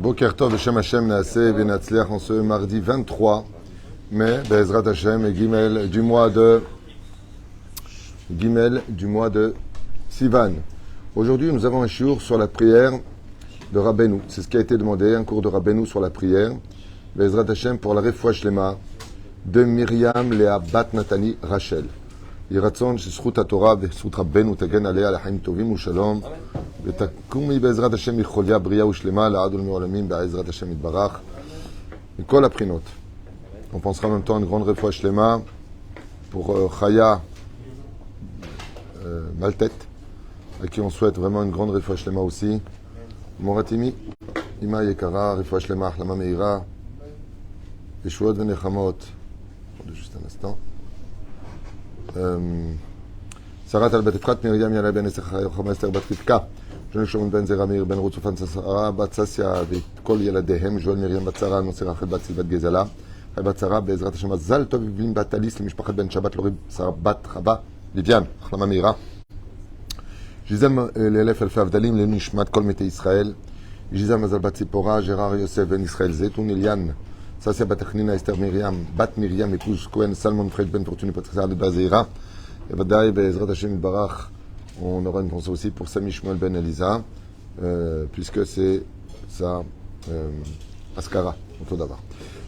Boker Tov, Hashem Hashem Naaseh Venatzliach en ce mardi 23 mai, Be'ezrat Hashem, Gimel du mois de Sivan. Aujourd'hui, nous avons un shiur sur la prière de Rabbeinu. C'est ce qui a été demandé, un cours de Rabbeinu sur la prière. Be'ezrat Hashem pour la Refoua Shlema de Myriam Léa Bat Natani Rachel. ירצון שזכות התורה וזכות רבנו תגן עליה לחיים טובים ושלום ותקומי בעזרת השם מחוליה בריאה ושלמה לעד ולעולמים בעזרת השם יתברך מכל הבחינות. On pensera en même temps à une grande réfoua shlema pour Chaya Maltet, à qui on souhaite vraiment une grande réfoua shlema aussi. Moratimi, Ima Yekara, réfoua shlema, Achlama Meira, Yeshuot Venechamot. Juste un instant. שרת על בת אפרת מרים ינאי בן יששכר יוחנן אסתר בת רבקה ז'ון שמעון בן זרע מאיר בן רות צופן שרה בת ששיה וכל ילדיהם ז'ואל מרים בת שרה נושא רחל בת סילבת גזלה חי בת שרה בעזרת השם מזל טוב יבלין בת אליס למשפחת בן שבת לורי שרה בת חבה לוויין החלמה מהירה ז'יזל לאלף אלפי הבדלים לנשמת כל מתי ישראל ז'יזל מזל בת ציפורה ג'רר יוסף בן ישראל זיתון אליין ססיה בת תכנינה אסתר מרים בת מרים מפוז כהן סלמון פריג' בן פורטוני פתחסה עד בזעירה ודאי בעזרת השם יתברך on aura une pensée aussi pour Sami Shmuel Ben Elisa puisque c'est sa askara אותו דבר.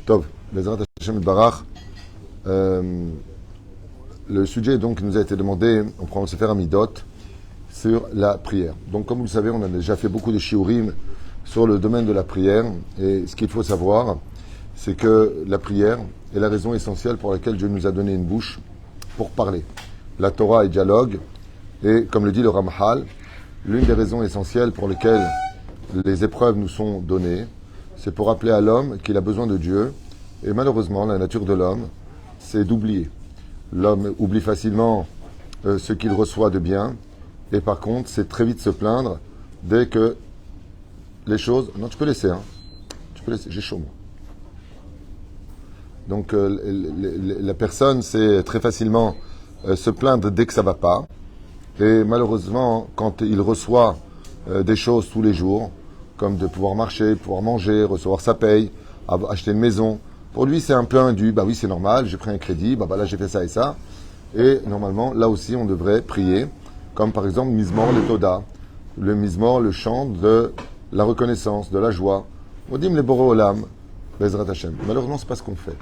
טוב, בעזרת השם יתברך le sujet donc qui nous a été demandé, on prend le Sefer Amidot sur la prière. Donc comme vous le savez, on a déjà fait beaucoup de shiurim sur le domaine de la prière et ce qu'il faut savoir c'est que la prière est la raison essentielle pour laquelle Dieu nous a donné une bouche pour parler. La Torah est dialogue, et comme le dit le Ramchal, l'une des raisons essentielles pour lesquelles les épreuves nous sont données, c'est pour rappeler à l'homme qu'il a besoin de Dieu, et malheureusement, la nature de l'homme, c'est d'oublier. L'homme oublie facilement ce qu'il reçoit de bien, et par contre, c'est très vite se plaindre dès que les choses... Non, tu peux laisser, hein. Tu peux laisser, j'ai chaud, moi. Donc la personne sait très facilement se plaindre dès que ça va pas. Et malheureusement, quand il reçoit des choses tous les jours, comme de pouvoir marcher, pouvoir manger, recevoir sa paye, acheter une maison, pour lui c'est un peu indu. Bah oui, c'est normal, j'ai pris un crédit, bah là j'ai fait ça et ça. Et normalement, là aussi on devrait prier, comme par exemple Mizmor le Toda, le Mizmor, le chant de la reconnaissance, de la joie. On dit le Boré Olam, Bezrat Hashem. Malheureusement, c'est pas ce qu'on fait.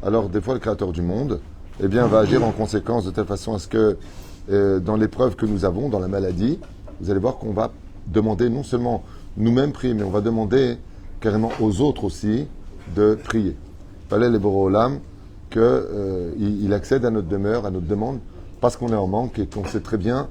Alors, des fois, le Créateur du monde, eh bien, va agir en conséquence de telle façon à ce que, dans l'épreuve que nous avons, dans la maladie, vous allez voir qu'on va demander non seulement nous-mêmes prier, mais on va demander carrément aux autres aussi de prier. Fallait les Boré Olam qu'il accède à notre demeure, à notre demande, parce qu'on est en manque et qu'on sait très bien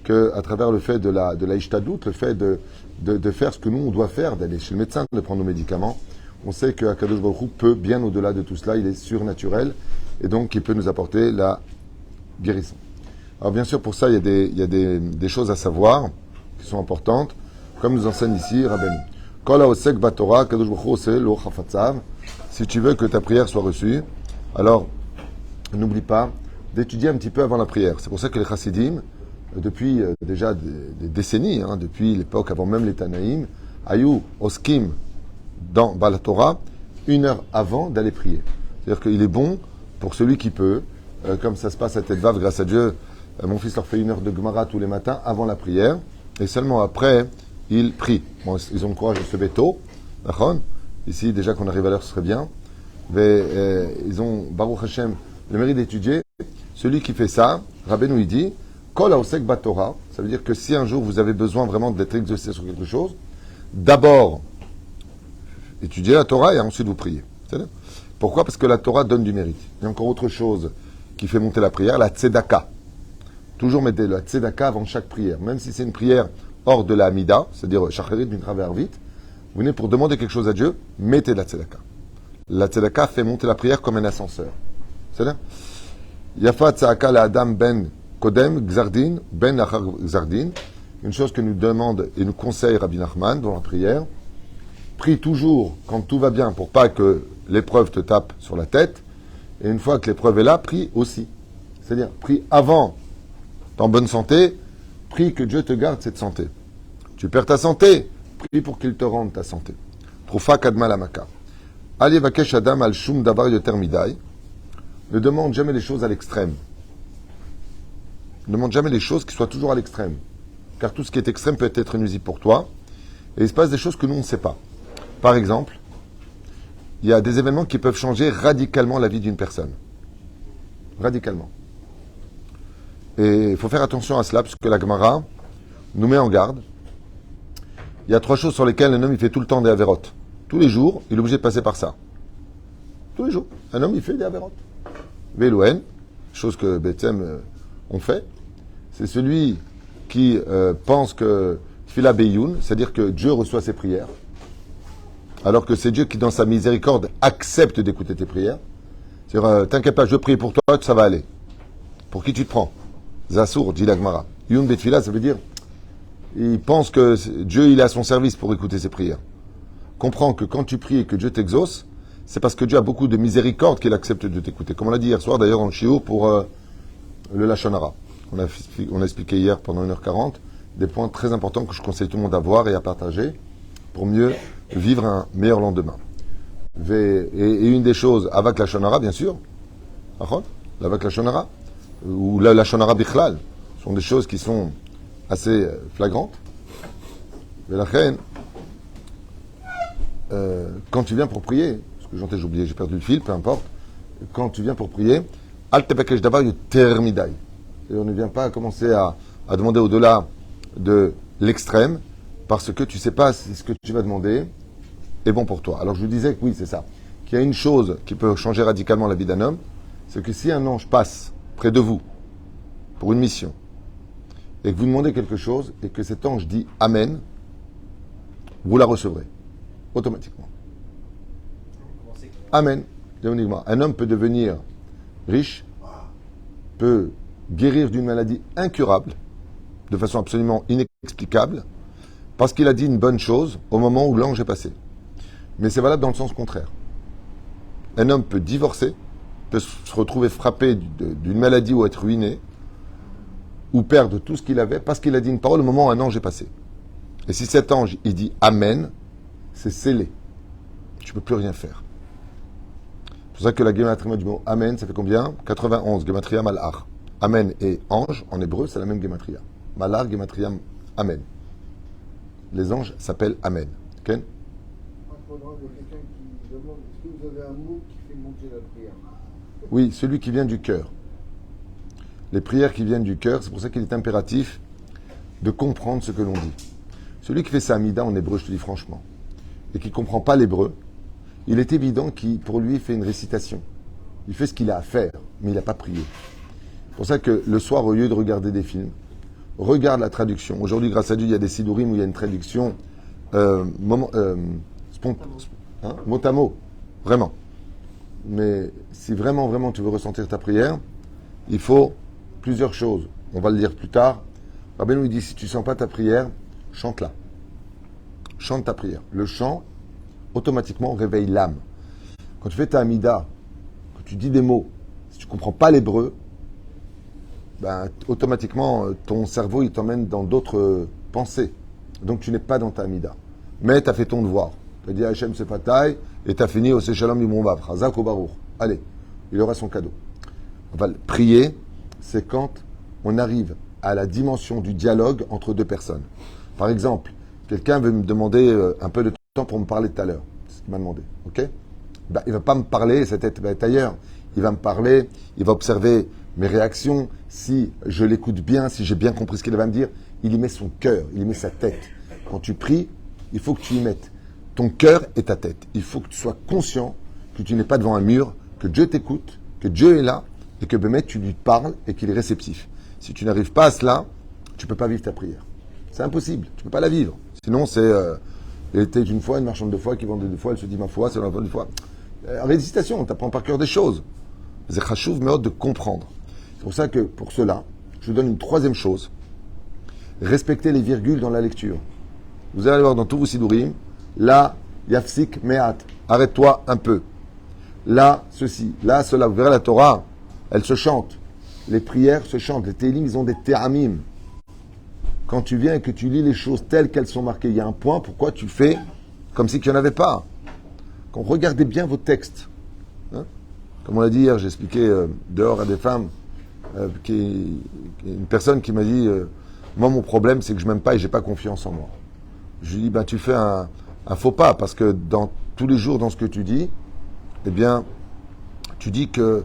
qu'à travers le fait de la ishtadout, le fait de faire ce que nous, on doit faire, d'aller chez le médecin, de prendre nos médicaments, on sait qu'Akadosh Baruch Hu peut, bien au-delà de tout cela, il est surnaturel, et donc il peut nous apporter la guérison. Alors bien sûr, pour ça, il y a des choses à savoir, qui sont importantes, comme nous enseigne ici Rabbeinu. Kol haosek batorah, Akadosh Baruch Hu oseh lo chafatzav. Si tu veux que ta prière soit reçue, alors n'oublie pas d'étudier un petit peu avant la prière. C'est pour ça que les chassidim, depuis déjà des décennies, depuis l'époque avant même les Tanaïm, ayou oskim, dans la Torah, 1 heure avant d'aller prier. C'est-à-dire qu'il est bon pour celui qui peut, comme ça se passe à Tête-Vav, grâce à Dieu, mon fils leur fait 1 heure de Gemara tous les matins avant la prière, et seulement après, ils prient. Bon, ils ont le courage de se lever tôt, d'accord ? Ici, déjà qu'on arrive à l'heure, ce serait bien. Mais ils ont, Baruch Hashem, le mérite d'étudier. Celui qui fait ça, Rabbeinu il dit, Kol haosek batorah, ça veut dire que si un jour vous avez besoin vraiment d'être exaucé sur quelque chose, d'abord, étudiez la Torah et ensuite vous priez. C'est-à-dire, pourquoi ? Parce que la Torah donne du mérite. Il y a encore autre chose qui fait monter la prière, la tzedaka. Toujours mettez la tzedaka avant chaque prière. Même si c'est une prière hors de la Amida, c'est-à-dire shacharit, mitra ve'arvit, vous venez pour demander quelque chose à Dieu, mettez la tzedaka. La tzedaka fait monter la prière comme un ascenseur. C'est-à-dire, Yafa tzedaka la Adam ben Kodem, Gzardin, ben achar Gzardin, une chose que nous demande et nous conseille Rabbi Nachman dans la prière. Prie toujours quand tout va bien pour pas que l'épreuve te tape sur la tête. Et une fois que l'épreuve est là, prie aussi. C'est-à-dire, prie avant, t'es en bonne santé, prie que Dieu te garde cette santé. Tu perds ta santé, prie pour qu'il te rende ta santé. Proufa kadma lamaka. Ali vakesh adam al shum davar yoter midai. Ne demande jamais les choses à l'extrême. Ne demande jamais les choses qui soient toujours à l'extrême. Car tout ce qui est extrême peut être nuisible pour toi. Et il se passe des choses que nous, on ne sait pas. Par exemple, il y a des événements qui peuvent changer radicalement la vie d'une personne. Radicalement. Et il faut faire attention à cela, parce que la Gemara nous met en garde. Il y a 3 choses sur lesquelles un homme il fait tout le temps des avérotes. Tous les jours, il est obligé de passer par ça. Tous les jours. Un homme, il fait des avérotes. Vélouen, chose que Bethsem ont fait, c'est celui qui pense que Tfila Beyoun, c'est-à-dire que Dieu reçoit ses prières, alors que c'est Dieu qui, dans sa miséricorde, accepte d'écouter tes prières. C'est-à-dire, t'inquiète pas, je prie pour toi, ça va aller. Pour qui tu te prends? Zassour, dit la Gemara. Youn Betfila, ça veut dire, il pense que Dieu, il est à son service pour écouter ses prières. Comprends que quand tu pries et que Dieu t'exauce, c'est parce que Dieu a beaucoup de miséricorde qu'il accepte de t'écouter. Comme on l'a dit hier soir, d'ailleurs, dans le Shiur, pour le Lashon Hara. On a expliqué hier, pendant 1h40, des points très importants que je conseille tout le monde à voir et à partager pour mieux vivre un meilleur lendemain. Et une des choses, avec la Lashon Hara, bien sûr, avec la Lashon Hara, ou la Lashon Hara Bichlal, sont des choses qui sont assez flagrantes. Mais la reine, quand tu viens pour prier, parce que j'ai oublié, j'ai perdu le fil, peu importe, quand tu viens pour prier, Al Tebakesh Davar Yoter Midai. Et on ne vient pas commencer à demander au-delà de l'extrême, parce que tu ne sais pas si ce que tu vas demander est bon pour toi. Alors je vous disais que oui, c'est ça. Qu'il y a une chose qui peut changer radicalement la vie d'un homme, c'est que si un ange passe près de vous pour une mission, et que vous demandez quelque chose, et que cet ange dit Amen, vous la recevrez, automatiquement. Amen. Un homme peut devenir riche, peut guérir d'une maladie incurable, de façon absolument inexplicable, parce qu'il a dit une bonne chose au moment où l'ange est passé. Mais c'est valable dans le sens contraire. Un homme peut divorcer, peut se retrouver frappé d'une maladie ou être ruiné, ou perdre tout ce qu'il avait, parce qu'il a dit une parole au moment où un ange est passé. Et si cet ange, il dit Amen, c'est scellé. Tu ne peux plus rien faire. C'est pour ça que la gématria du mot Amen, ça fait combien? 91, gématria malach. Amen et ange, en hébreu, c'est la même gématria. Malach, gématria Amen. Les anges s'appellent Amen. Ken? Il y a quelqu'un qui demande, est-ce que vous avez un mot qui fait monter la prière? Oui, celui qui vient du cœur. Les prières qui viennent du cœur, c'est pour ça qu'il est impératif de comprendre ce que l'on dit. Celui qui fait sa amida en hébreu, je te dis franchement, et qui ne comprend pas l'hébreu, il est évident qu'il, pour lui, fait une récitation. Il fait ce qu'il a à faire, mais il n'a pas prié. C'est pour ça que le soir, au lieu de regarder des films, regarde la traduction. Aujourd'hui, grâce à Dieu, il y a des sidurim où il y a une traduction mot à mot, vraiment. Mais si vraiment, vraiment tu veux ressentir ta prière, il faut plusieurs choses. On va le lire plus tard. Rabbeinu, il dit, si tu ne sens pas ta prière, chante-la. Chante ta prière. Le chant, automatiquement, réveille l'âme. Quand tu fais ta amida, quand tu dis des mots, si tu ne comprends pas l'hébreu, ben, automatiquement, ton cerveau, il t'emmène dans d'autres pensées. Donc, tu n'es pas dans ta amida. Mais tu as fait ton devoir. Tu as dit Hachem c'est taille et tu as fini au Shalom du Mont Vav. Chazak au Baruch. Allez, il aura son cadeau. On va prier, c'est quand on arrive à la dimension du dialogue entre deux personnes. Par exemple, quelqu'un veut me demander un peu de temps pour me parler tout à l'heure. C'est ce qu'il m'a demandé. Ok? Ben, il ne va pas me parler, sa tête va être ailleurs. Il va me parler, il va observer mes réactions. Si je l'écoute bien, si j'ai bien compris ce qu'il va me dire, il y met son cœur, il y met sa tête. Quand tu pries, il faut que tu y mettes ton cœur et ta tête. Il faut que tu sois conscient que tu n'es pas devant un mur, que Dieu t'écoute, que Dieu est là et que Bémet, tu lui parles et qu'il est réceptif. Si tu n'arrives pas à cela, tu ne peux pas vivre ta prière. C'est impossible, tu ne peux pas la vivre. Sinon, c'est il était une fois une marchande de foi qui vendait deux fois, elle se dit ma foi, c'est la bonne foi. Récitation, on t'apprend par cœur des choses. C'est chachouv, mais de comprendre. C'est pour ça que, pour cela, je vous donne une troisième chose. Respectez les virgules dans la lecture. Vous allez voir dans tous vos sidurim, là, yafsik me'at, arrête-toi un peu. Là, ceci, là, cela. Vous verrez la Torah, elle se chante. Les prières se chantent. Les télim, ils ont des téramim. Quand tu viens et que tu lis les choses telles qu'elles sont marquées, il y a un point, pourquoi tu fais comme si qu'il n'y en avait pas? quand regardez bien vos textes. Hein. Comme on l'a dit hier, j'ai expliqué dehors à des femmes, une personne qui m'a dit moi, mon problème, c'est que je m'aime pas et j'ai pas confiance en moi. Je lui dis, tu fais un faux pas, parce que tous les jours, dans ce que tu dis, eh bien, tu dis que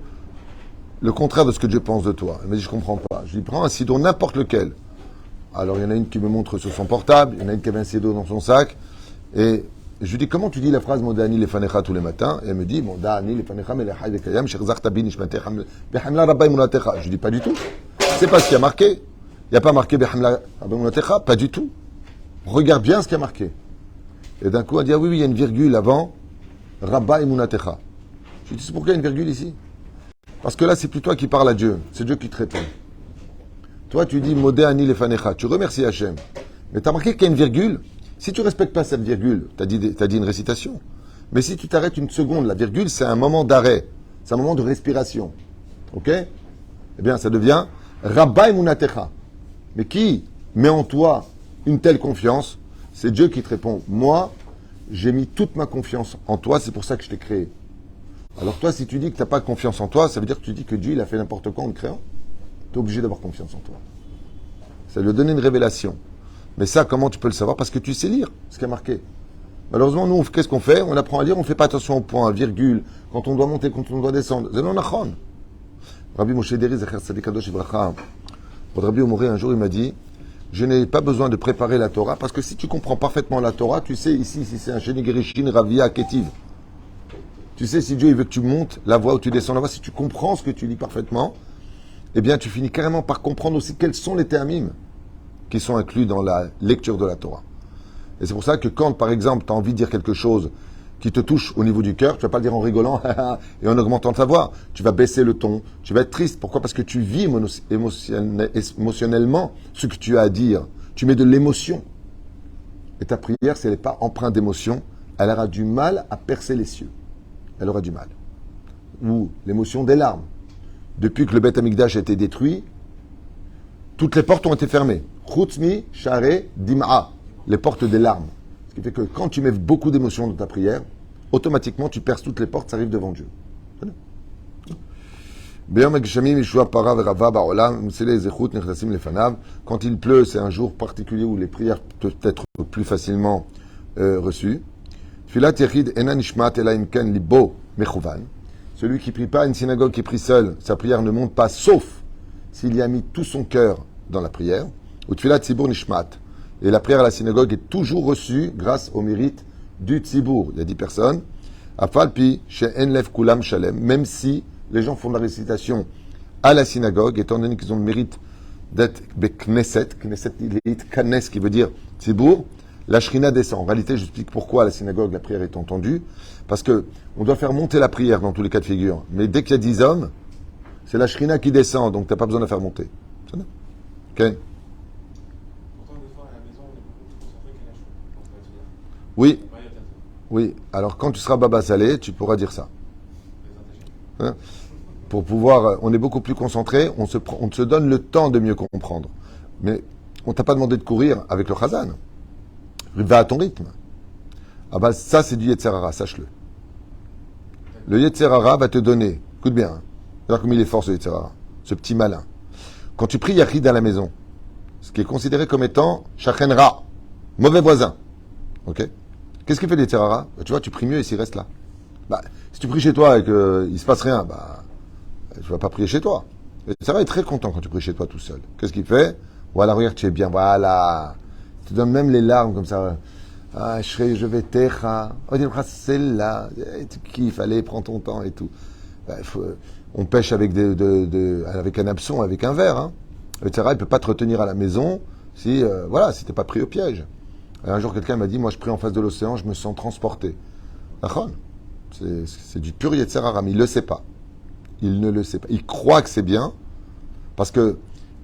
le contraire de ce que Dieu pense de toi. Elle m'a dit, je comprends pas. Je lui dis, prends un sidon, n'importe lequel. Alors, il y en a une qui me montre sur son portable, il y en a une qui avait un sidon dans son sac, et je lui dis, comment tu dis la phrase Modani lefanecha tous les matins? Et elle me dit, Modani lefanecha melechai vekayam sherzachta bi nishmatecha behamla rabba imunatecha. Je lui dis, pas du tout. C'est pas ce qui a marqué. Il n'y a pas marqué behamla rabba imunatecha, pas du tout. Regarde bien ce qui a marqué. Et d'un coup, elle dit, ah oui, il y a une virgule avant rabba imunatecha. Je lui dis, c'est pourquoi il y a une virgule ici? Parce que là, c'est plus toi qui parles à Dieu, c'est Dieu qui te répond. Toi, tu dis Modéani lefanecha, tu remercies Hachem. Mais tu as marqué qu'il y a une virgule. Si tu ne respectes pas cette virgule, tu as dit une récitation. Mais si tu t'arrêtes une seconde, la virgule, c'est un moment d'arrêt. C'est un moment de respiration. Ok? Eh bien, ça devient Rabba Emunatecha. Mais qui met en toi une telle confiance? C'est Dieu qui te répond. Moi, j'ai mis toute ma confiance en toi, c'est pour ça que je t'ai créé. Alors toi, si tu dis que tu n'as pas confiance en toi, ça veut dire que tu dis que Dieu il a fait n'importe quoi en te créant. Tu es obligé d'avoir confiance en toi. Ça lui a donné une révélation. Mais ça, comment tu peux le savoir? Parce que tu sais lire ce qui a marqué. Malheureusement, nous, qu'est-ce qu'on fait? On apprend à lire, on ne fait pas attention au point, virgule, quand on doit monter, quand on doit descendre. C'est non nachon. Rabbi Moshe Deri, Zecher Tzadik Kadosh Ibracha, Rabbi Omoré, un jour, il m'a dit, je n'ai pas besoin de préparer la Torah, parce que si tu comprends parfaitement la Torah, tu sais ici, si c'est un Sheni Gerishin, Ravia, Ketiv. Tu sais, si Dieu il veut que tu montes la voie ou tu descends la voie, si tu comprends ce que tu lis parfaitement, eh bien, tu finis carrément par comprendre aussi quels sont les termimes qui sont inclus dans la lecture de la Torah. Et c'est pour ça que quand, par exemple, tu as envie de dire quelque chose qui te touche au niveau du cœur, tu vas pas le dire en rigolant et en augmentant ta voix. Tu vas baisser le ton, tu vas être triste. Pourquoi? Parce que tu vis émotionnellement ce que tu as à dire. Tu mets de l'émotion. Et ta prière, si elle n'est pas empreinte d'émotion, elle aura du mal à percer les cieux. Elle aura du mal. Ou l'émotion des larmes. Depuis que le Beth Amikdash a été détruit, toutes les portes ont été fermées. Chutzmi, Share, Dim'a. Les portes des larmes. Ce qui fait que quand tu mets beaucoup d'émotions dans ta prière, automatiquement tu perces toutes les portes, ça arrive devant Dieu. Quand il pleut, c'est un jour particulier où les prières peuvent être plus facilement reçues. Celui qui prie pas, une synagogue qui prie seul, sa prière ne monte pas, sauf s'il y a mis tout son cœur dans la prière. Ou tfilat tzibur nishmat. Et la prière à la synagogue est toujours reçue grâce au mérite du tzibur. Il y a 10 personnes. Afalpi she'en lev kulam shalem. Même si les gens font de la récitation à la synagogue, étant donné qu'ils ont le mérite d'être bekneset, knesset kanes, qui veut dire tzibur, la shrina descend. En réalité, j'explique pourquoi à la synagogue la prière est entendue. Parce que on doit faire monter la prière dans tous les cas de figure. Mais dès qu'il y a 10 hommes, c'est la shrina qui descend, donc tu n'as pas besoin de la faire monter. Ok? Oui, oui. Alors quand tu seras Baba Salé, tu pourras dire ça. Hein? Pour pouvoir, on est beaucoup plus concentré, on se donne le temps de mieux comprendre. Mais on t'a pas demandé de courir avec le Chazan. Va à ton rythme. Ah bah ça c'est du Yetzer Hara, sache-le. Le Yetzer Hara va te donner, écoute bien, hein. Regarde comme il est fort ce Yetzer Hara, ce petit malin. Quand tu pries Yachid à la maison, ce qui est considéré comme étant Shachen Ra, mauvais voisin. Ok? Qu'est-ce qu'il fait le Yetzer Hara? Tu vois, tu pries mieux et s'il reste là. Bah, si tu pries chez toi et qu'il ne se passe rien, bah, tu vas pas prier chez toi. Le Yetzer Hara est très content quand tu pries chez toi tout seul. Qu'est-ce qu'il fait? Voilà, regarde, tu es bien, voilà. Tu donnes même les larmes comme ça. Ah, je vais techa. Celle-là. Tu kiffes, allez, prends ton temps et tout. Bah, on pêche avec, avec un hameçon, avec un verre. Hein. Le Yetzer Hara, il ne peut pas te retenir à la maison si voilà, si tu n'es pas pris au piège. Et un jour, quelqu'un m'a dit, moi je prie en face de l'océan, je me sens transporté. C'est du pur Yetzer Hara, mais il ne le sait pas. Il ne le sait pas. Il croit que c'est bien, parce que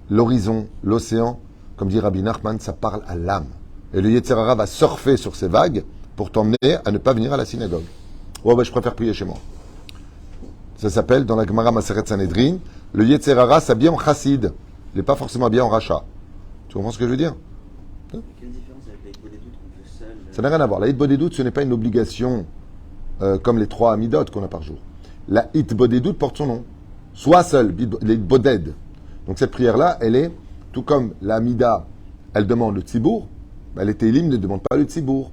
l'horizon, l'océan, comme dit Rabbi Nachman, ça parle à l'âme. Et le Yetzer Hara va surfer sur ces vagues pour t'emmener à ne pas venir à la synagogue. Ouais, je préfère prier chez moi. Ça s'appelle, dans la Gemara Maseret Sanhedrin, le Yetzer Hara s'habille en chassid. Il n'est pas forcément habillé en rachat. Tu comprends ce que je veux dire? Quelle différence avec la Hitbodedut qu'on fait seul? Ça n'a rien à voir. La Hitbodedut, ce n'est pas une obligation comme les 3 amidot qu'on a par jour. La hitbodedut porte son nom. Soit seul, les boded. Donc cette prière-là, elle est, tout comme la amida, elle demande le tzibour, les télim ne demandent pas le tzibour.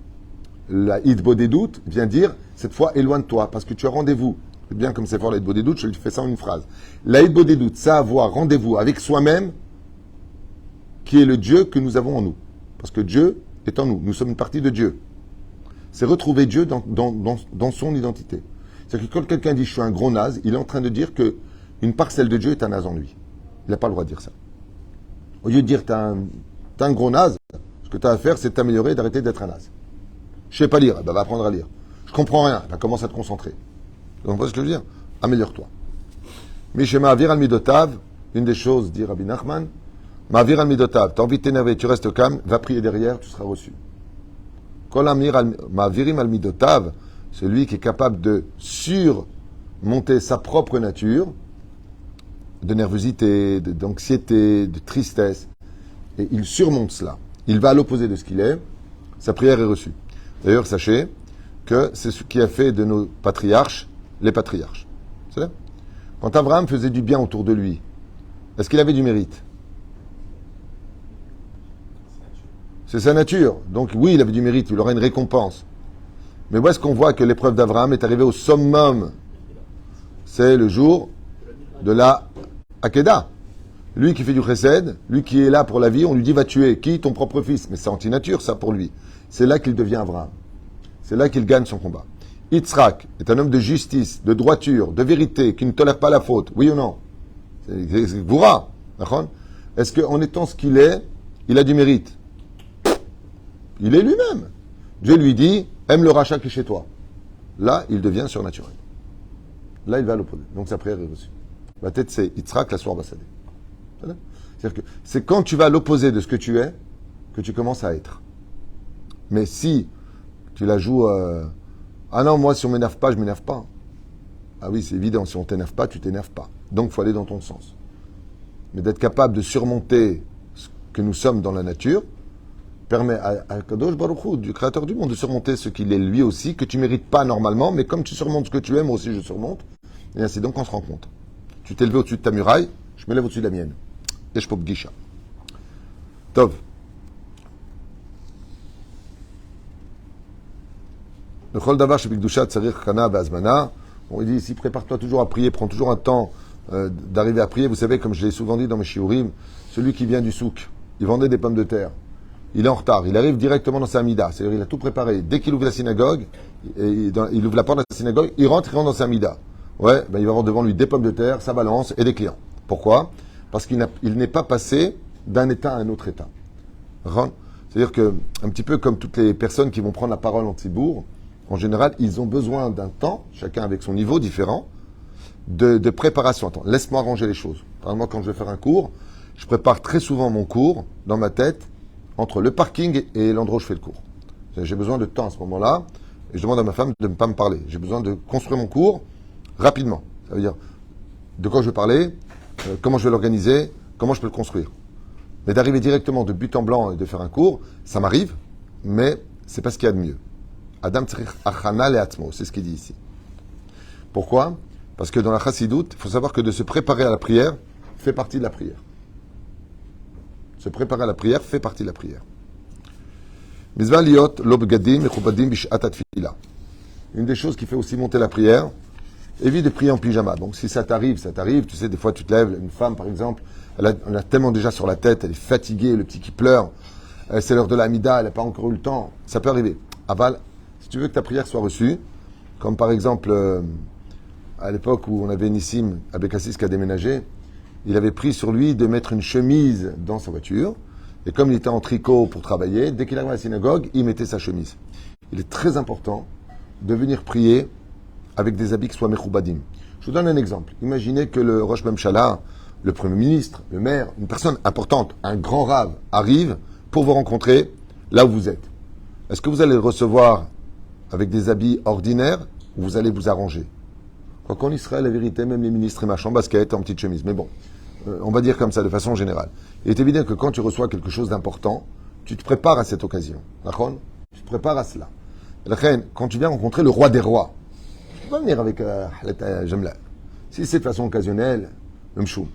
La hitbodedut vient dire, cette fois, éloigne-toi, parce que tu as rendez-vous. C'est bien comme c'est fort la hitbodedut, je lui fais ça en une phrase. La hitbodedut, ça avoir rendez-vous avec soi-même, qui est le Dieu que nous avons en nous. Parce que Dieu est en nous. Nous sommes une partie de Dieu. C'est retrouver Dieu dans son identité. C'est-à-dire que quand quelqu'un dit « je suis un gros naze », il est en train de dire que une parcelle de Dieu est un naze en lui. Il n'a pas le droit de dire ça. Au lieu de dire « t'es un gros naze », ce que tu as à faire, c'est de t'améliorer et d'arrêter d'être un naze. Je ne sais pas lire, va apprendre à lire. Je comprends rien, commence à te concentrer. Donc, vous voyez ce que je veux dire? Améliore-toi. Mishema Avir al-Midotav, une des choses, dit Rabbi Nachman, Ma'avir al-Midotav, t'as envie de t'énerver, tu restes calme, va prier derrière, tu seras reçu. Ma'avirim al-Midotav, celui qui est capable de surmonter sa propre nature, de nervosité, d'anxiété, de tristesse, et il surmonte cela. Il va à l'opposé de ce qu'il est, sa prière est reçue. D'ailleurs, sachez que c'est ce qui a fait de nos patriarches les patriarches. C'est ça? Quand Abraham faisait du bien autour de lui, est-ce qu'il avait du mérite? C'est sa nature. Donc oui, il avait du mérite, il aura une récompense. Mais où est-ce qu'on voit que l'épreuve d'Abraham est arrivée au summum? C'est le jour de la Akedah. Lui qui fait du chesed, lui qui est là pour la vie, on lui dit va tuer qui? Ton propre fils. Mais c'est anti-nature ça pour lui. C'est là qu'il devient Abraham. C'est là qu'il gagne son combat. Yitzhak est un homme de justice, de droiture, de vérité, qui ne tolère pas la faute. Oui ou non? C'est Goura. Est-ce qu'en étant ce qu'il est, il a du mérite? Il est lui-même. Dieu lui dit, aime le rachat qui est chez toi. Là, il devient surnaturel. Là, il va à l'opposé. Donc sa prière est reçue. La tête, c'est Yitzhak, la soir Bassadé. C'est-à-dire que c'est quand tu vas à l'opposé de ce que tu es, que tu commences à être. Mais si tu la joues... ah non, moi, si on m'énerve pas, je m'énerve pas. Ah oui, c'est évident. Si on t'énerve pas, tu t'énerves pas. Donc, il faut aller dans ton sens. Mais d'être capable de surmonter ce que nous sommes dans la nature permet à Kadosh Baruch Hu, du créateur du monde, de surmonter ce qu'il est lui aussi, que tu mérites pas normalement, mais comme tu surmontes ce que tu es, moi aussi je surmonte. Et ainsi donc on se rencontre. Tu t'es levé au-dessus de ta muraille, je me lève au-dessus de la mienne. Et je peux Gisha. Tov. Le Chol Davar Shebikdusha Tsarir Kana Be'azmana. On dit ici, prépare-toi toujours à prier, prends toujours un temps d'arriver à prier. Vous savez, comme je l'ai souvent dit dans mes shiurim, celui qui vient du souk, il vendait des pommes de terre. Il est en retard, il arrive directement dans sa mida, c'est-à-dire il a tout préparé. Dès qu'il ouvre la synagogue, il ouvre la porte de la synagogue, il rentre dans sa mida. Ouais, il va avoir devant lui des pommes de terre, sa balance et des clients. Pourquoi? Parce qu'il n'est pas passé d'un état à un autre état. C'est-à-dire que, un petit peu comme toutes les personnes qui vont prendre la parole en Tzibour, en général, ils ont besoin d'un temps, chacun avec son niveau différent, de préparation. Attends, laisse-moi arranger les choses. Par exemple, quand je vais faire un cours, je prépare très souvent mon cours dans ma tête entre le parking et l'endroit où je fais le cours. J'ai besoin de temps à ce moment-là, et je demande à ma femme de ne pas me parler. J'ai besoin de construire mon cours rapidement. Ça veut dire de quoi je vais parler, comment je vais l'organiser, comment je peux le construire. Mais d'arriver directement de but en blanc et de faire un cours, ça m'arrive, mais c'est pas ce qu'il y a de mieux. Adam tzrich achana le'atzmo, c'est ce qu'il dit ici. Pourquoi? Parce que dans la chassidoute, il faut savoir que de se préparer à la prière fait partie de la prière. Se préparer à la prière fait partie de la prière. Mizvah liot lo begadim mechubadim bishat atfila. Une des choses qui fait aussi monter la prière, évite de prier en pyjama. Donc si ça t'arrive, tu sais, des fois tu te lèves, une femme par exemple, elle a tellement déjà sur la tête, elle est fatiguée, le petit qui pleure, c'est l'heure de l'amida, elle n'a pas encore eu le temps, ça peut arriver. Aval, si tu veux que ta prière soit reçue, comme par exemple à l'époque où on avait Nissim Abekassis qui a déménagé, il avait pris sur lui de mettre une chemise dans sa voiture, et comme il était en tricot pour travailler, dès qu'il arrivait à la synagogue, il mettait sa chemise. Il est très important de venir prier avec des habits qui soient mechoubadim. Je vous donne un exemple. Imaginez que le Rosh Memshala, le Premier ministre, le maire, une personne importante, un grand rave, arrive pour vous rencontrer là où vous êtes. Est-ce que vous allez le recevoir avec des habits ordinaires ou vous allez vous arranger? Qu'en Israël, la vérité, même les ministres et marchent en basket, en petite chemise. Mais bon, on va dire comme ça, de façon générale. Il est évident que quand tu reçois quelque chose d'important, tu te prépares à cette occasion. D'accord? Tu te prépares à cela. Quand tu viens rencontrer le roi des rois, peux pas venir avec Jamla. Si c'est de façon occasionnelle, même chou.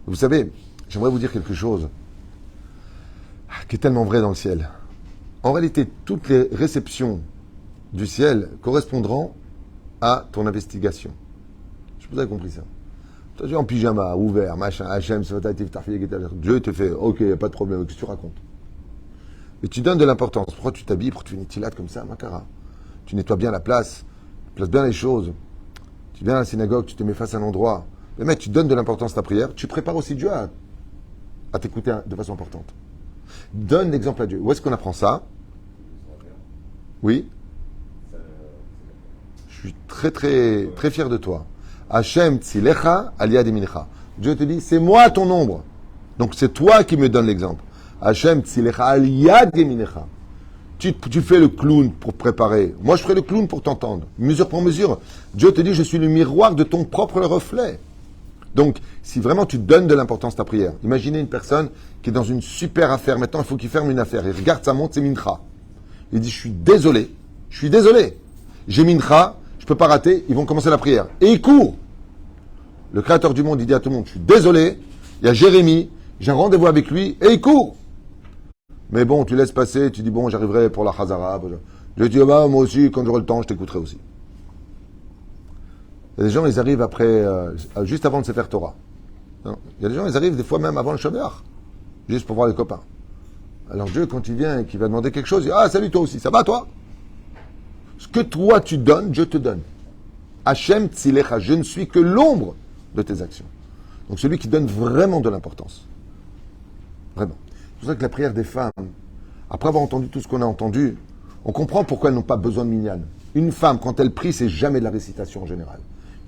Vous savez, j'aimerais vous dire quelque chose qui est tellement vrai dans le ciel. En réalité, toutes les réceptions du ciel correspondront à ton investigation. Je sais pas si vous avez compris ça. Toi, tu es en pyjama, ouvert, machin, Hachem, Dieu te fait, ok, y a pas de problème, qu'est-ce que tu racontes? Et tu donnes de l'importance. Pourquoi tu t'habilles? Pourquoi tu fais une tilade comme ça, Makara? Tu nettoies bien la place, tu places bien les choses. Tu viens à la synagogue, tu te mets face à un endroit. Mais mec, tu donnes de l'importance à ta prière, tu prépares aussi Dieu à t'écouter de façon importante. Donne l'exemple à Dieu. Où est-ce qu'on apprend ça? Oui? Je suis très, très, très fier de toi. Hachem tzilecha aliyad mincha. Dieu te dit, c'est moi ton ombre. Donc c'est toi qui me donne l'exemple. Hachem tzilecha aliyad mincha. Tu fais le clown pour préparer. Moi, je ferai le clown pour t'entendre. Mesure pour mesure. Dieu te dit, je suis le miroir de ton propre reflet. Donc, si vraiment tu donnes de l'importance à ta prière, imaginez une personne qui est dans une super affaire. Maintenant, il faut qu'il ferme une affaire. Il regarde sa montre, c'est mincha. Il dit, je suis désolé. J'ai mincha, je peux pas rater. Ils vont commencer la prière. Et il court. Le Créateur du monde, il dit à tout le monde, je suis désolé. Il y a Jérémie, j'ai un rendez-vous avec lui, et il court. Mais bon, tu laisses passer, tu dis, bon, j'arriverai pour la Chazara. Je dis, bah, moi aussi, quand j'aurai le temps, je t'écouterai aussi. Il y a des gens, ils arrivent après, juste avant le Sefer Torah. Non. Il y a des gens, ils arrivent des fois même avant le Shabbat, juste pour voir les copains. Alors Dieu, quand il vient et qu'il va demander quelque chose, il dit, ah, salut toi aussi, ça va toi? Ce que toi tu donnes, Dieu te donne. Hachem tzilecha, je ne suis que l'ombre de tes actions. Donc celui qui donne vraiment de l'importance. Vraiment. C'est pour ça que la prière des femmes, après avoir entendu tout ce qu'on a entendu, on comprend pourquoi elles n'ont pas besoin de minyan. Une femme, quand elle prie, c'est jamais de la récitation en général.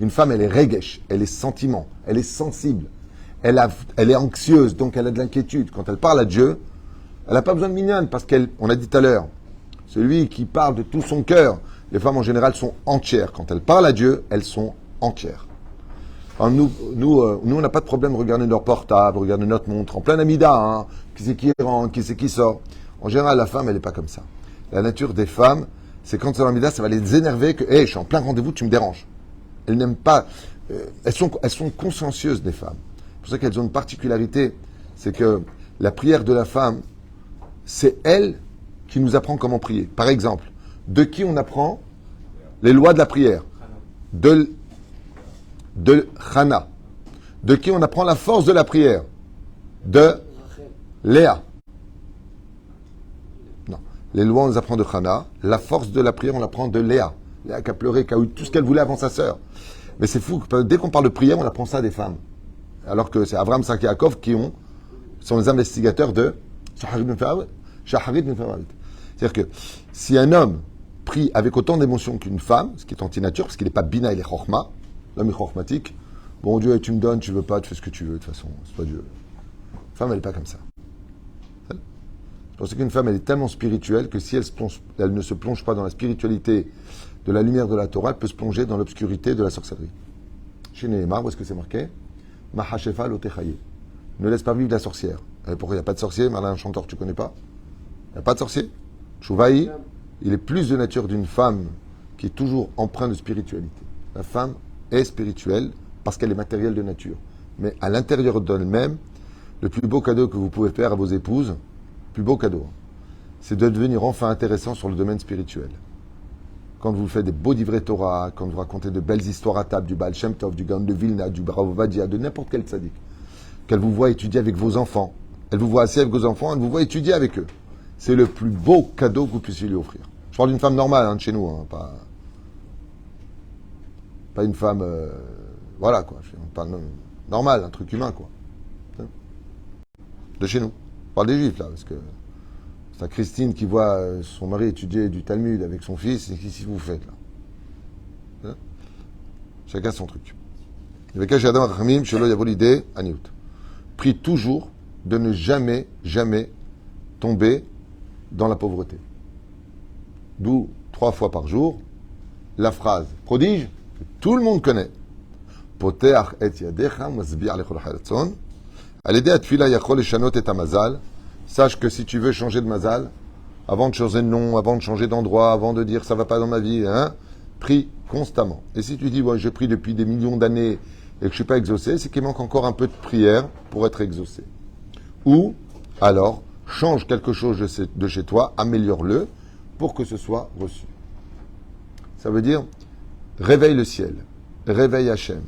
Une femme, elle est regesh, elle est sentiment, elle est sensible, elle est anxieuse, donc elle a de l'inquiétude. Quand elle parle à Dieu, elle n'a pas besoin de minyan, parce on a dit tout à l'heure, celui qui parle de tout son cœur, les femmes en général sont entières. Quand elles parlent à Dieu, elles sont entières. Alors nous, on n'a pas de problème de regarder leur portable, regarder notre montre, en plein amida, hein, qui c'est qui rentre, qui c'est qui sort. En général, la femme, elle n'est pas comme ça. La nature des femmes, c'est quand c'est l'amida, ça va les énerver que, hey, je suis en plein rendez-vous, tu me déranges. Elles n'aiment pas, elles sont consciencieuses des femmes. C'est pour ça qu'elles ont une particularité, c'est que la prière de la femme, c'est elle qui nous apprend comment prier. Par exemple, de qui on apprend les lois de la prière? De Chana. De qui on apprend la force de la prière? De Léa. Non. Les lois, on les apprend de Chana. La force de la prière, on l'apprend de Léa. Léa qui a pleuré, qui a eu tout ce qu'elle voulait avant sa sœur. Mais c'est fou, dès qu'on parle de prière, on apprend ça des femmes. Alors que c'est Abraham, Isaac et Yaakov qui sont les investigateurs de Shaharit bin Farawit. C'est-à-dire que si un homme prie avec autant d'émotion qu'une femme, ce qui est anti-nature, parce qu'il n'est pas bina, il est chorma, l'homme est chormatique, bon Dieu, tu me donnes, tu veux pas, tu fais ce que tu veux, de toute façon, c'est pas Dieu. La femme, elle n'est pas comme ça. C'est pour ça qu'une femme, elle est tellement spirituelle que si elle ne se plonge pas dans la spiritualité de la lumière de la Torah, elle peut se plonger dans l'obscurité de la sorcellerie. Chez Nehemar, où est-ce que c'est marqué? Mahashefa lotechaye. Ne laisse pas vivre la sorcière. Et pourquoi il n'y a pas de sorcier? Malin, un chanteur, tu connais pas? Il n'y a pas de sorcier? Chouvaï, il est plus de nature d'une femme qui est toujours empreinte de spiritualité. La femme est spirituelle parce qu'elle est matérielle de nature. Mais à l'intérieur d'elle-même, le plus beau cadeau que vous pouvez faire à vos épouses, le plus beau cadeau, c'est de devenir enfin intéressant sur le domaine spirituel. Quand vous faites des beaux livrets Torah, quand vous racontez de belles histoires à table du Baal Shem Tov, du Gaon de Vilna, du Rav Vadia, de n'importe quel tzaddik, qu'elle vous voit étudier avec vos enfants, elle vous voit assis avec vos enfants, elle vous voit étudier avec eux. C'est le plus beau cadeau que vous puissiez lui offrir. Je parle d'une femme normale de chez nous, pas une femme, voilà quoi, pas normale, un truc humain quoi. De chez nous. Je parle des juifs là, parce que c'est Christine qui voit son mari étudier du Talmud avec son fils, et qu'est-ce que vous faites là? Chacun son truc. Prie toujours de ne jamais, jamais tomber dans la pauvreté. D'où 3 fois par jour la phrase prodige que tout le monde connaît. Poteach et yadecha masbi'ah lechol haratzon. Al-yedei atfila yachol leshanot et hamazal. Sache que si tu veux changer de mazal, avant de changer de nom, avant de changer d'endroit, avant de dire ça va pas dans ma vie, Prie constamment. Et si tu dis, je prie depuis des millions d'années et que je ne suis pas exaucé, c'est qu'il manque encore un peu de prière pour être exaucé. Ou, alors, change quelque chose de chez toi, améliore-le pour que ce soit reçu. Ça veut dire, réveille le ciel, réveille Hachem.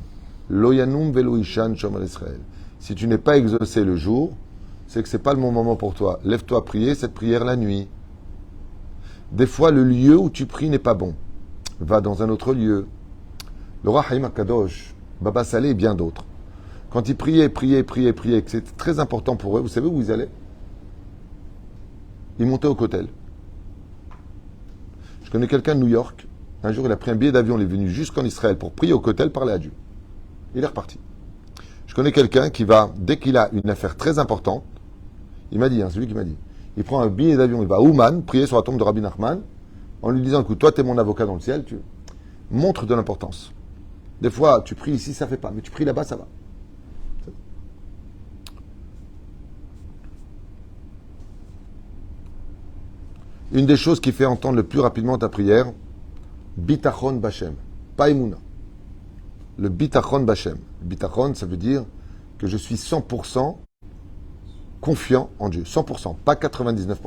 Loyanum velo ishan shomer Israël. Si tu n'es pas exaucé le jour, c'est que ce n'est pas le bon moment pour toi. Lève-toi à prier cette prière la nuit. Des fois, le lieu où tu pries n'est pas bon. Va dans un autre lieu. Le roi Haïm HaKadosh, Baba Salé et bien d'autres, quand ils priaient, que c'était très important pour eux, vous savez où ils allaient? Ils montaient au Kotel. Je connais quelqu'un de New York. Un jour, il a pris un billet d'avion, il est venu jusqu'en Israël pour prier au Kotel, parler à Dieu. Il est reparti. Je connais quelqu'un qui va, dès qu'il a une affaire très importante, il m'a dit, c'est lui qui m'a dit, il prend un billet d'avion, il va à Ouman, prier sur la tombe de Rabbi Nachman, en lui disant, écoute, toi, tu es mon avocat dans le ciel, tu montres de l'importance. Des fois, tu pries ici, ça ne fait pas, mais tu pries là-bas, ça va. Une des choses qui fait entendre le plus rapidement ta prière, bitachon b'Hashem, pas Emouna. Le bitachon b'Hashem. Bitachon, ça veut dire que je suis 100% confiant en Dieu. 100%, pas 99%.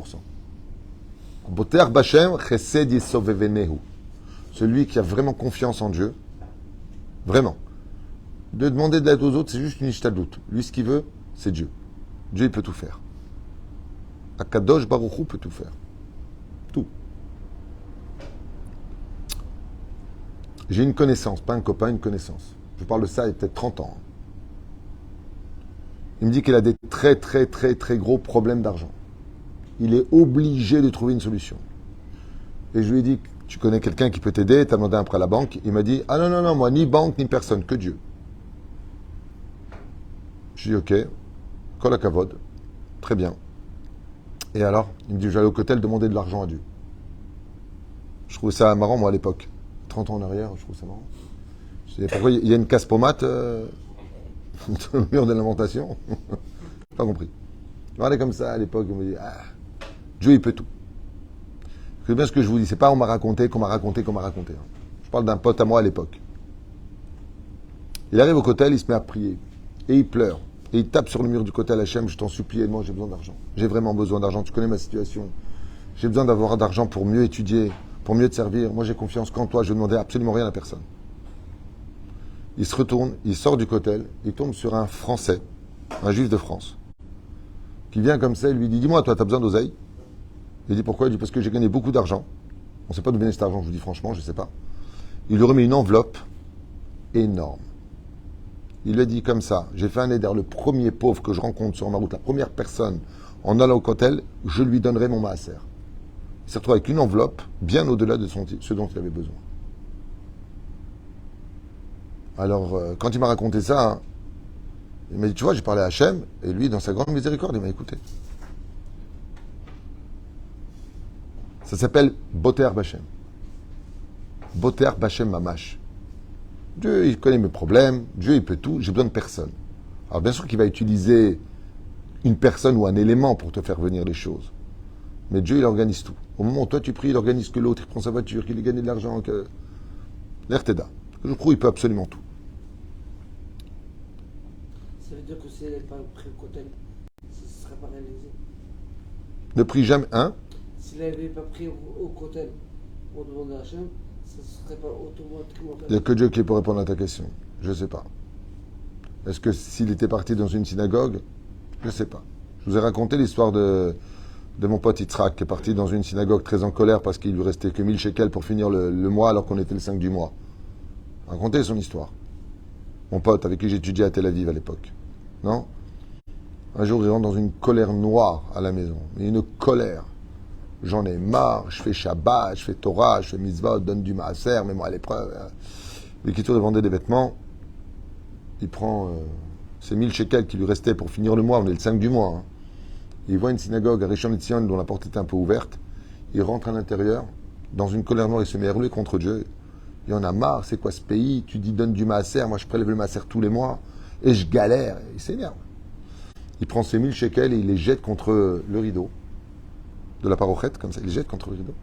Boter b'Hashem, chesed yisovevenehu. Celui qui a vraiment confiance en Dieu, vraiment. De demander de l'aide aux autres, c'est juste une ishtadlout. Lui, ce qu'il veut, c'est Dieu. Dieu, il peut tout faire. Akadosh Baruch Hu peut tout faire. Tout. J'ai une connaissance, pas un copain, une connaissance. Je parle de ça il y a peut-être 30 ans. Il me dit qu'il a des très gros problèmes d'argent. Il est obligé de trouver une solution. Et je lui ai dit, tu connais quelqu'un qui peut t'aider, tu as demandé un prêt à la banque. Il m'a dit, ah non, moi, ni banque, ni personne, que Dieu. Je lui ai dit, ok, kol hakavod, très bien. Et alors, il me dit, j'allais au Kotel demander de l'argent à Dieu. Je trouvais ça marrant, moi, à l'époque. 30 ans en arrière, je trouve ça marrant. Je dis, pourquoi il y a une casse pommade sur le mur de lamentation? Pas compris. Je regardais comme ça à l'époque, on me dit, Dieu, il peut tout. C'est bien ce que je vous dis, c'est pas on m'a raconté, qu'on m'a raconté. Je parle d'un pote à moi à l'époque. Il arrive au Kotel, il se met à prier. Et il pleure. Et il tape sur le mur du Kotel, Hachem, je t'en supplie, moi j'ai besoin d'argent. J'ai vraiment besoin d'argent, tu connais ma situation. J'ai besoin d'avoir d'argent pour mieux étudier, pour mieux te servir. Moi j'ai confiance qu'en toi, je ne demandais absolument rien à personne. Il se retourne, il sort du Kotel, il tombe sur un Français, un Juif de France, qui vient comme ça, il lui dit, dis-moi, toi, tu as besoin d'oseille? Il dit, pourquoi? Il dit, parce que j'ai gagné beaucoup d'argent. On ne sait pas d'où venait cet argent, je vous dis franchement, je ne sais pas. Il lui remet une enveloppe énorme. Il lui a dit comme ça, j'ai fait un éder, le premier pauvre que je rencontre sur ma route, la première personne, en allant au Kotel, je lui donnerai mon maaser. Il s'est retrouvé avec une enveloppe bien au-delà de ce dont il avait besoin. Alors, quand il m'a raconté ça, il m'a dit, tu vois, j'ai parlé à Hachem, et lui, dans sa grande miséricorde, il m'a écouté. Ça s'appelle Boter Bachem. Boter Bachem Mamash. Dieu, il connaît mes problèmes, Dieu, il peut tout, j'ai besoin de personne. Alors, bien sûr qu'il va utiliser une personne ou un élément pour te faire venir les choses. Mais Dieu, il organise tout. Au moment où toi, tu pries, il organise que l'autre, il prend sa voiture, qu'il ait gagné de l'argent, que... L'Erteda. Je crois qu'il peut absolument tout. Ça veut dire que si elle n'est pas pris au Kotel, ça ne serait pas réalisé. Ne prie jamais, hein? S'il n'avait pas pris au Kotel pour demander à Hachem, ça ne serait pas automatiquement Il n'y a que Dieu qui peut répondre à ta question. Je ne sais pas. Est-ce que s'il était parti dans une synagogue? Je ne sais pas. Je vous ai raconté l'histoire de mon pote Yitzhak qui est parti dans une synagogue très en colère parce qu'il lui restait que 1000 shekels pour finir le mois alors qu'on était le 5 du mois. Racontez son histoire. Mon pote avec qui j'étudiais à Tel Aviv à l'époque. Non? Un jour, il rentre dans une colère noire à la maison. Une colère. J'en ai marre, je fais Shabbat, je fais Torah, je fais Mitzvah, donne du Maaser, mets-moi à l'épreuve. L'écriture de vendait des vêtements. Il prend ces 1000 shekels qui lui restaient pour finir le mois. On est le 5 du mois. Hein. Il voit une synagogue à Rishon LeZion dont la porte était un peu ouverte. Il rentre à l'intérieur. Dans une colère noire, il se met à hurler contre Dieu. Il en a marre, c'est quoi ce pays? Tu dis donne du Maaser, moi je prélève le Maaser tous les mois. Et je galère. Il s'énerve. Il prend ses 1000 shekels et il les jette contre le rideau de la parochette, comme ça. Il les jette contre le rideau.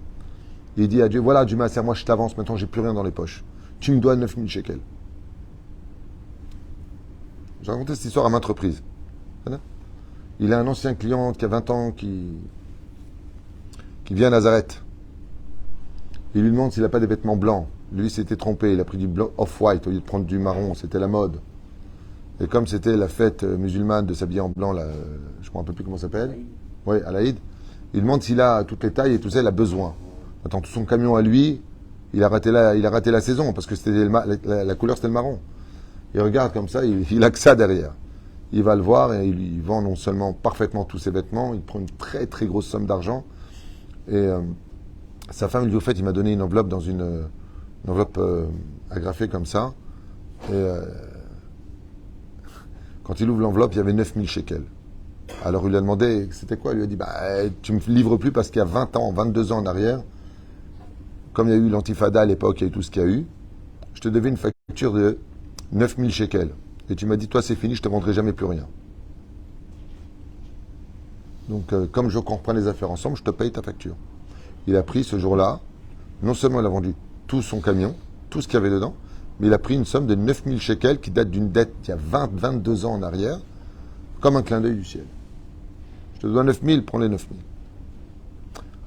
Il dit à Dieu, voilà, Dieu Maaser, moi je t'avance, maintenant j'ai plus rien dans les poches. Tu me dois 9000 shekels. J'ai raconté cette histoire à maintes reprises. Il a un ancien client qui a 20 ans qui vient à Nazareth. Il lui demande s'il n'a pas des vêtements blancs. Lui s'était trompé, il a pris du blanc off-white au lieu de prendre du marron, c'était la mode. Et comme c'était la fête musulmane de s'habiller en blanc, là, je ne me rappelle plus comment ça s'appelle. Oui, à l'Aïd. Il demande s'il a toutes les tailles et tout ça, il a besoin. Attends, tout son camion à lui, il a raté la saison parce que c'était la couleur c'était le marron. Il regarde comme ça, il a que ça derrière. Il va le voir et il vend non seulement parfaitement tous ses vêtements, il prend une très très grosse somme d'argent. Et sa femme lui dit, au fait, il m'a donné une enveloppe dans une enveloppe agrafée comme ça. Et quand il ouvre l'enveloppe, il y avait 9000 shekels. Alors il lui a demandé, c'était quoi? Il lui a dit, tu me livres plus parce qu'il y a 20 ans, 22 ans en arrière, comme il y a eu l'antifada à l'époque, il y a eu tout ce qu'il y a eu, je te devais une facture de 9000 shekels. Et tu m'as dit, toi c'est fini, je te vendrai jamais plus rien. Donc comme je comprends les affaires ensemble, je te paye ta facture. Il a pris ce jour-là, non seulement il a vendu tout son camion, tout ce qu'il y avait dedans, mais il a pris une somme de 9000 shekels qui date d'une dette d'il y a 22 ans en arrière, comme un clin d'œil du ciel. Je te dois 9000, prends les 9000.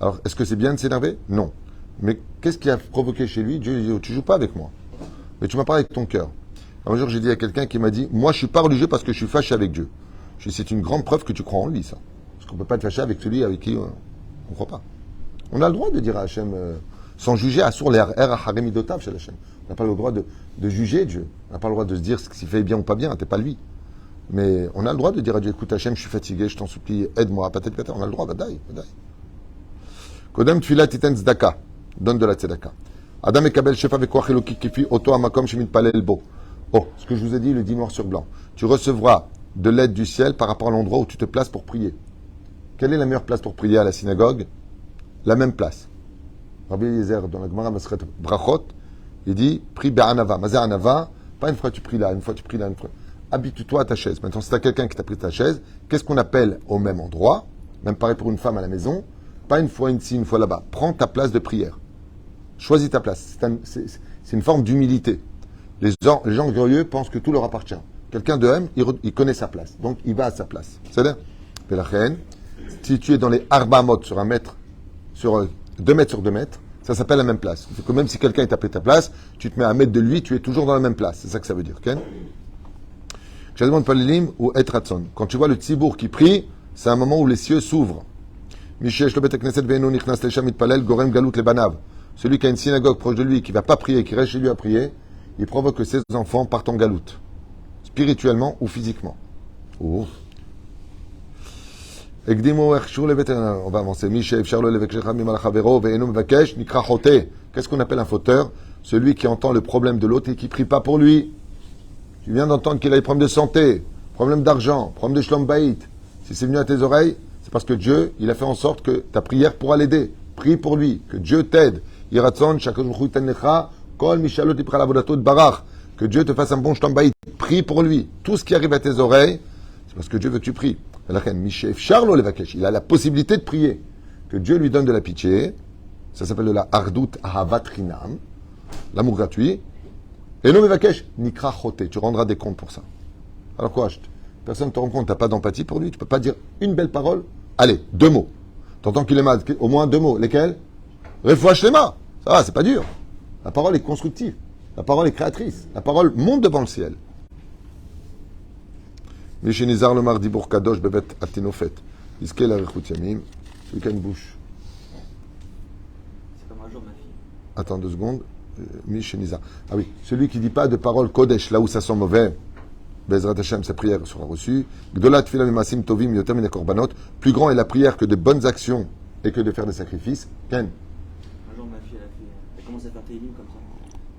Alors, est-ce que c'est bien de s'énerver? Non. Mais qu'est-ce qui a provoqué chez lui? Dieu lui dit, oh, tu joues pas avec moi, mais tu m'as parlé avec ton cœur. Un jour, j'ai dit à quelqu'un qui m'a dit, moi je suis pas religieux parce que je suis fâché avec Dieu. Je dis, c'est une grande preuve que tu crois en lui, ça. Parce qu'on ne peut pas être fâché avec celui avec qui on ne croit pas. On a le droit de dire à Hachem, sans juger, Assour les haremidotav chez Hachem. On n'a pas le droit de juger Dieu. On n'a pas le droit de se dire ce qu'il fait bien ou pas bien, t'es pas lui. Mais on a le droit de dire à Dieu, écoute Hachem, je suis fatigué, je t'en supplie, aide-moi, peut-être. On a le droit, badaï. Kodem tfilat titen tzedaka, donne de la tzedaka. Adam ekabel shefa vekoach eloki kifi oto amakom shemit palel bo. Oh, ce que je vous ai dit, le dit noir sur blanc. Tu recevras de l'aide du ciel par rapport à l'endroit où tu te places pour prier. Quelle est la meilleure place pour prier à la synagogue? La même place. Rabbi Eliezer, dans la Gemara Masret Brachot, il dit, prie Be'anava. Mazé Anava, pas une fois tu pries là, une fois tu pries là, une fois. Habitue-toi à ta chaise. Maintenant, si tu as quelqu'un qui t'a pris ta chaise, qu'est-ce qu'on appelle au même endroit? Même pareil pour une femme à la maison. Pas une fois ici, une fois là-bas. Prends ta place de prière. Choisis ta place. C'est une forme d'humilité. Les gens glorieux pensent que tout leur appartient. Quelqu'un de M, il connaît sa place. Donc, il va à sa place. C'est-à-dire, la reine, si tu es dans les Arbamot sur 1 mètre, sur 2 mètres sur 2 mètres, ça s'appelle la même place. C'est que même si quelqu'un est tapé ta place, tu te mets à 1 mètre de lui, tu es toujours dans la même place. C'est ça que ça veut dire. Okay? Je demande pas l'im ou et ratson. Quand tu vois le tzibour qui prie, c'est un moment où les cieux s'ouvrent. Celui qui a une synagogue proche de lui, qui ne va pas prier, qui reste chez lui à prier, il provoque que ses enfants partent en galoute, spirituellement ou physiquement. Oh. On va avancer. Qu'est-ce qu'on appelle un fauteur? Celui qui entend le problème de l'autre et qui ne prie pas pour lui. Tu viens d'entendre qu'il a des problèmes de santé, problème d'argent, problème de shlom bayit. Si c'est venu à tes oreilles, c'est parce que Dieu, il a fait en sorte que ta prière pourra l'aider. Prie pour lui, que Dieu t'aide. Que Dieu te fasse un bon shlom bayit. Prie pour lui. Tout ce qui arrive à tes oreilles, c'est parce que Dieu veut que tu pries. Il a la possibilité de prier. Que Dieu lui donne de la pitié. Ça s'appelle de la Ardout Ahavat Rinam. L'amour gratuit. Et non, Mevakesh, Nikra Chote. Tu rendras des comptes pour ça. Alors quoi? Personne ne te rend compte, tu n'as pas d'empathie pour lui. Tu ne peux pas dire une belle parole. Allez, 2 mots. T'entends qu'il est mal. Au moins 2 mots. Lesquels? Refouach Lema. Ça va, c'est pas dur. La parole est constructive. La parole est créatrice. La parole monte devant le ciel. Mishenizar le mardi pour Kadosh bebet atinofet. Iskel arichut yamim. Celui qui a une bouche. C'est comme un jour, ma fille. Attends 2 secondes. Mishenizar. Ah oui, celui qui ne dit pas de parole Kodesh là où ça sent mauvais. Bezrat Hashem, sa prière sera reçue. Gdolat tefila mimasim tovim yoter min korbanot. Plus grand est la prière que de bonnes actions et que de faire des sacrifices. Ken. Un jour, ma fille, elle commence à faire tes hymnes comme ça.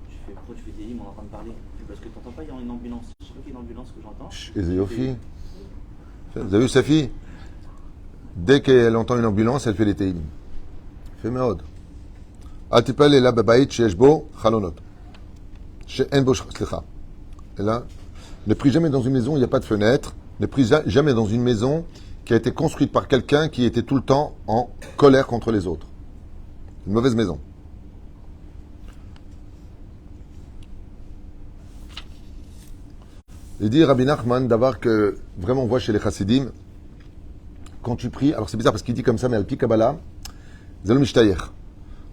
Je fais, pourquoi tu fais tes hymnes, on est en train de parler? Parce que tu n'entends pas, il y a une ambulance. Je sais pas qu'il y a une ambulance que j'entends. Ezeyofi. Vous avez vu sa fille? Dès qu'elle entend une ambulance, elle fait les télim. Fait méod. Atipel est là, babaït, chez Eshbo, chalonot. Chez Enbo, slicha. Et là, ne prie jamais dans une maison où il n'y a pas de fenêtre. Ne prie jamais dans une maison qui a été construite par quelqu'un qui était tout le temps en colère contre les autres. Une mauvaise maison. Il dit Rabbi Nachman d'avoir que, vraiment on voit chez les chassidim, quand tu pries, alors c'est bizarre parce qu'il dit comme ça, mais al pi Kabbalah, Zalom Ishtayer.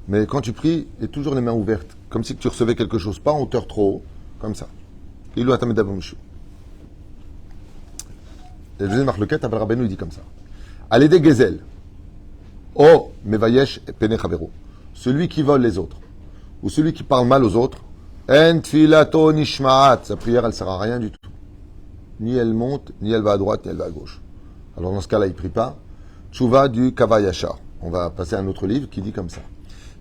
Mais quand tu pries, il y a toujours les mains ouvertes, comme si tu recevais quelque chose, pas en hauteur trop haut, comme ça. Il doit t'amener d'abomchou. Et le deuxième marloquette, Abel Rabbeinu, il dit comme ça. Allez des gezel. Oh, mevayesh pene chavero. Celui qui vole les autres, ou celui qui parle mal aux autres, en tfilato nishmaat. Sa prière, elle ne sert à rien du tout. Ni elle monte, ni elle va à droite, ni elle va à gauche. Alors dans ce cas-là, il ne prie pas. Tchouva du Kavayachar. On va passer à un autre livre qui dit comme ça.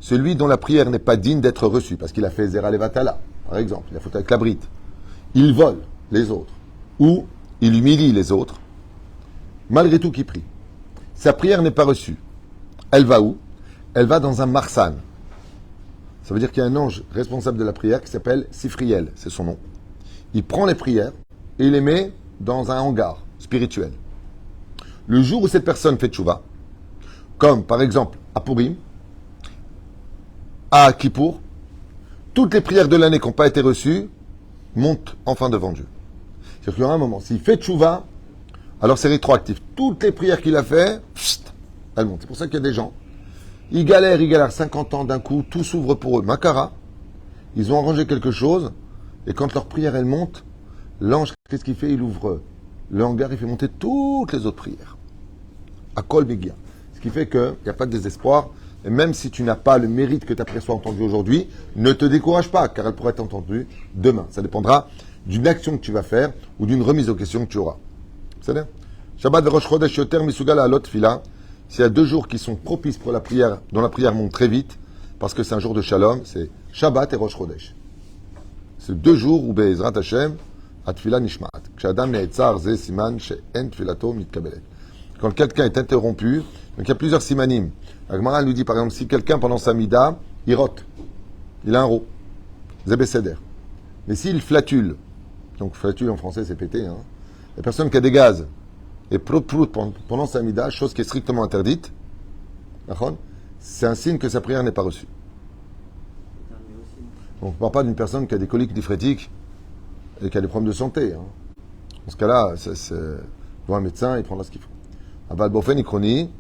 Celui dont la prière n'est pas digne d'être reçue, parce qu'il a fait Zera Levatala, par exemple, il a fauté avec la bride. Il vole les autres, ou il humilie les autres, malgré tout qu'il prie. Sa prière n'est pas reçue. Elle va où? Elle va dans un marsan. Ça veut dire qu'il y a un ange responsable de la prière qui s'appelle Sifriel, c'est son nom. Il prend les prières et il les met dans un hangar spirituel. Le jour où cette personne fait tchouva, comme par exemple à Purim, à Kippour, toutes les prières de l'année qui n'ont pas été reçues montent enfin devant Dieu. C'est-à-dire qu'il y aura un moment, s'il fait tchouva, alors c'est rétroactif. Toutes les prières qu'il a fait, elles montent. C'est pour ça qu'il y a des gens, ils galèrent 50 ans d'un coup, tout s'ouvre pour eux. Makara, ils ont arrangé quelque chose, et quand leur prière, elle monte, l'ange, qu'est-ce qu'il fait? Il ouvre le hangar, il fait monter toutes les autres prières. À Kol Begia. Ce qui fait qu'il n'y a pas de désespoir, et même si tu n'as pas le mérite que ta prière soit entendue aujourd'hui, ne te décourage pas, car elle pourrait être entendue demain. Ça dépendra d'une action que tu vas faire, ou d'une remise aux questions que tu auras. C'est-à-dire Shabbat ve Rosh Chodesh yoter misugal alot fila. S'il y a 2 jours qui sont propices pour la prière, dont la prière monte très vite, parce que c'est un jour de shalom, c'est Shabbat et Rosh Chodesh. C'est 2 jours où Be'ezrat Hashem, atfila nishmaat. K'shadam ne'etzar ze siman she'en tfilato mitkabelet. Quand quelqu'un est interrompu, donc il y a plusieurs simanim. Agmara nous dit par exemple, si quelqu'un pendant sa mida, il rote, il a un rot, zébé seder. Mais s'il flatule, donc flatule en français c'est pété, hein, la personne qui a des gaz, et prout pendant sa mida, chose qui est strictement interdite, c'est un signe que sa prière n'est pas reçue. Donc on ne parle pas d'une personne qui a des coliques diphrétiques et qui a des problèmes de santé. Hein. Dans ce cas-là, voit un médecin, il prendra ce qu'il faut. Abal Bofen Ikroni,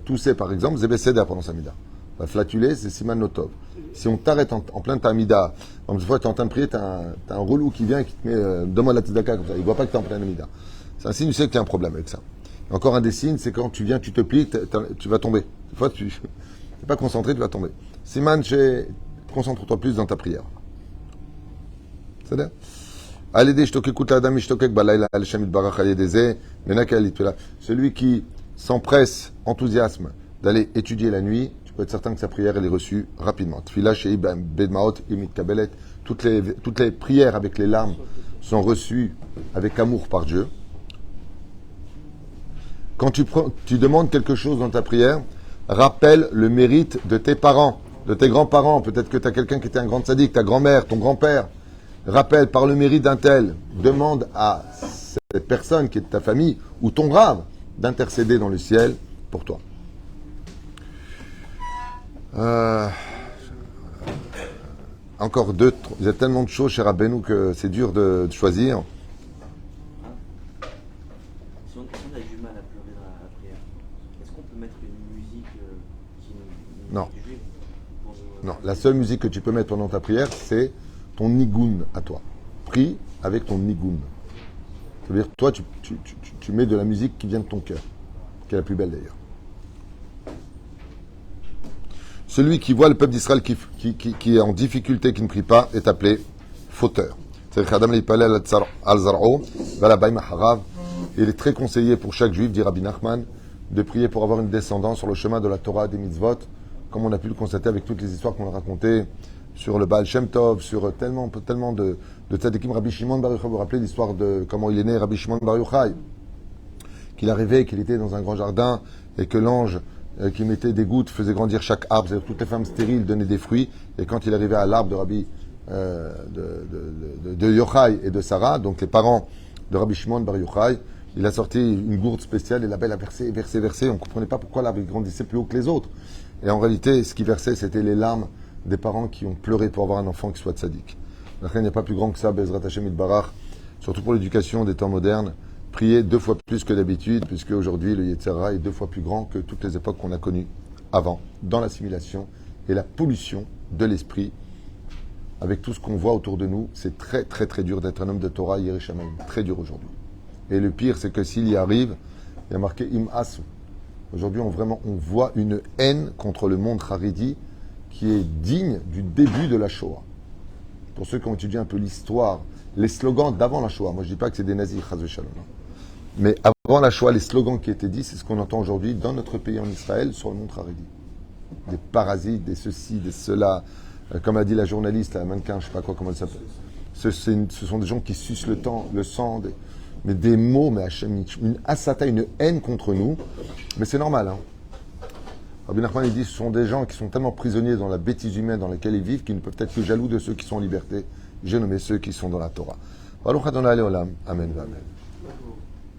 tousser par exemple, Zébé Seder pendant sa mida. Flatuler, c'est Siman Notov. Si on t'arrête en plein ta mida, donc une fois que tu es en train de prier, tu as un relou qui vient et qui te met, donne-moi la tzedaka comme ça, il ne voit pas que tu es en plein mida. C'est un signe, tu sais que tu as un problème avec ça. Et encore un des signes, c'est quand tu viens, tu te plies, tu vas tomber. Des fois, tu n'es pas concentré, tu vas tomber. Siman, concentre-toi plus dans ta prière. C'est-à-dire celui qui s'empresse, enthousiasme, d'aller étudier la nuit, tu peux être certain que sa prière elle est reçue rapidement. Toutes les prières avec les larmes sont reçues avec amour par Dieu. Quand tu demandes quelque chose dans ta prière, rappelle le mérite de tes parents, de tes grands-parents. Peut-être que tu as quelqu'un qui était un grand tzaddik, ta grand-mère, ton grand-père. Rappelle par le mérite d'un tel. Demande à cette personne qui est de ta famille ou ton grave d'intercéder dans le ciel pour toi. Encore 2, il y a tellement de choses chez Rabbeinu que c'est dur de choisir. Si on a du mal à pleurer dans la prière, est-ce qu'on peut mettre une musique qui nous Non. juive pour nous... Non, la seule musique que tu peux mettre pendant ta prière, c'est ton nigoun à toi. Prie avec ton nigoun. Ça veut dire, toi, tu mets de la musique qui vient de ton cœur, qui est la plus belle d'ailleurs. Celui qui voit le peuple d'Israël qui est en difficulté, qui ne prie pas, est appelé fauteur. Il est très conseillé pour chaque juif, dit Rabbi Nachman, de prier pour avoir une descendance sur le chemin de la Torah, des mitzvot, comme on a pu le constater avec toutes les histoires qu'on a racontées sur le Baal Shem Tov, sur tellement de tzadikim. Rabbi Shimon Bar Yochai, vous vous rappelez l'histoire de comment il est né, Rabbi Shimon Bar Yochai, qu'il arrivait, qu'il était dans un grand jardin, et que l'ange qui mettait des gouttes faisait grandir chaque arbre, c'est-à-dire toutes les femmes stériles donnaient des fruits, et quand il arrivait à l'arbre de Rabbi de Yochai et de Sarah, donc les parents de Rabbi Shimon Bar Yochai, il a sorti une gourde spéciale et la belle a versé, on ne comprenait pas pourquoi l'arbre grandissait plus haut que les autres. Et en réalité, ce qui versait, c'était les larmes des parents qui ont pleuré pour avoir un enfant qui soit tzaddik. Il n'y a pas plus grand que ça, Bezrat Hashem Itbarach. surtout pour l'éducation des temps modernes, prier 2 fois plus que d'habitude, puisque aujourd'hui le Yetzer Hara est 2 fois plus grand que toutes les époques qu'on a connues avant, dans l'assimilation et la pollution de l'esprit. Avec tout ce qu'on voit autour de nous, c'est très très très dur d'être un homme de Torah, Yireh Shamayim, très dur aujourd'hui. Et le pire, c'est que s'il y arrive, il y a marqué Im Asu. Aujourd'hui, on voit une haine contre le monde Haredi qui est digne du début de la Shoah. Pour ceux qui ont étudié un peu l'histoire, les slogans d'avant la Shoah, moi je ne dis pas que c'est des nazis, Chas v'Shalom, mais avant la Shoah, les slogans qui étaient dits, c'est ce qu'on entend aujourd'hui dans notre pays en Israël sur le monde Haredi. Des parasites, des ceci, des cela, comme a dit la journaliste, la mannequin, je ne sais pas quoi, comment elle s'appelle. Ce sont des gens qui sucent le sang, mais des mots, mais Hachem, une asata, une haine contre nous. Mais c'est normal. Hein. Rabbi Nachman, il dit ce sont des gens qui sont tellement prisonniers dans la bêtise humaine dans laquelle ils vivent qu'ils ne peuvent être que jaloux de ceux qui sont en liberté. J'ai nommé ceux qui sont dans la Torah. Baruch Adonai Leolam. Amen. Amen.